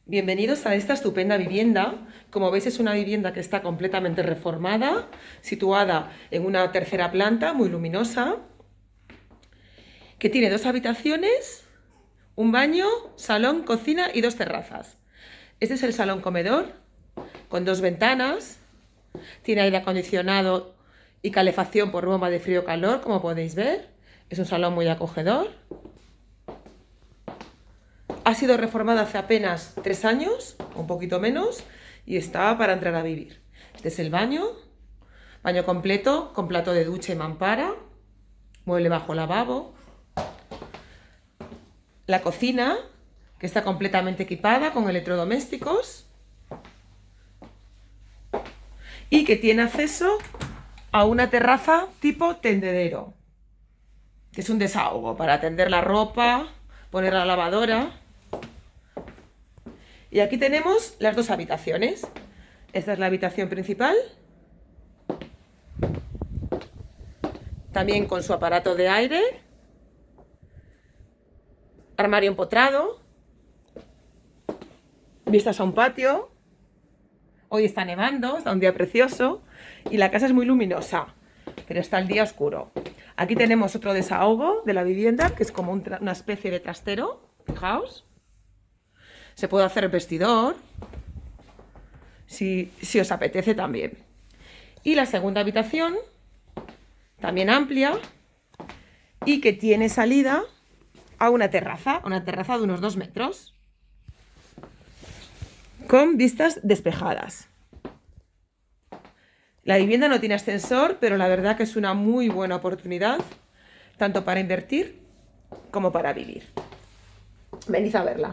Bienvenidos a esta estupenda vivienda. Como veis, es una vivienda que está completamente reformada, situada en una tercera planta muy luminosa, que tiene 2 habitaciones, un baño, salón, cocina y 2 terrazas. Este es el salón comedor, con 2 ventanas, tiene aire acondicionado y calefacción por bomba de frío-calor, como podéis ver. Es un salón muy acogedor. Ha sido reformada hace apenas 3 años, un poquito menos, y está para entrar a vivir. Este es el baño completo, con plato de ducha y mampara, mueble bajo lavabo. La cocina, que está completamente equipada con electrodomésticos y que tiene acceso a una terraza tipo tendedero, que es un desahogo para tender la ropa, poner la lavadora. Y aquí tenemos las 2 habitaciones. Esta es la habitación principal, también con su aparato de aire, armario empotrado, vistas a un patio. Hoy está nevando, está un día precioso y la casa es muy luminosa, pero está el día oscuro. Aquí tenemos otro desahogo de la vivienda, que es como una especie de trastero, fijaos. Se puede hacer vestidor, si os apetece también. Y la segunda habitación, también amplia, y que tiene salida a una terraza de unos 2 metros, con vistas despejadas. La vivienda no tiene ascensor, pero la verdad que es una muy buena oportunidad, tanto para invertir como para vivir. Venid a verla.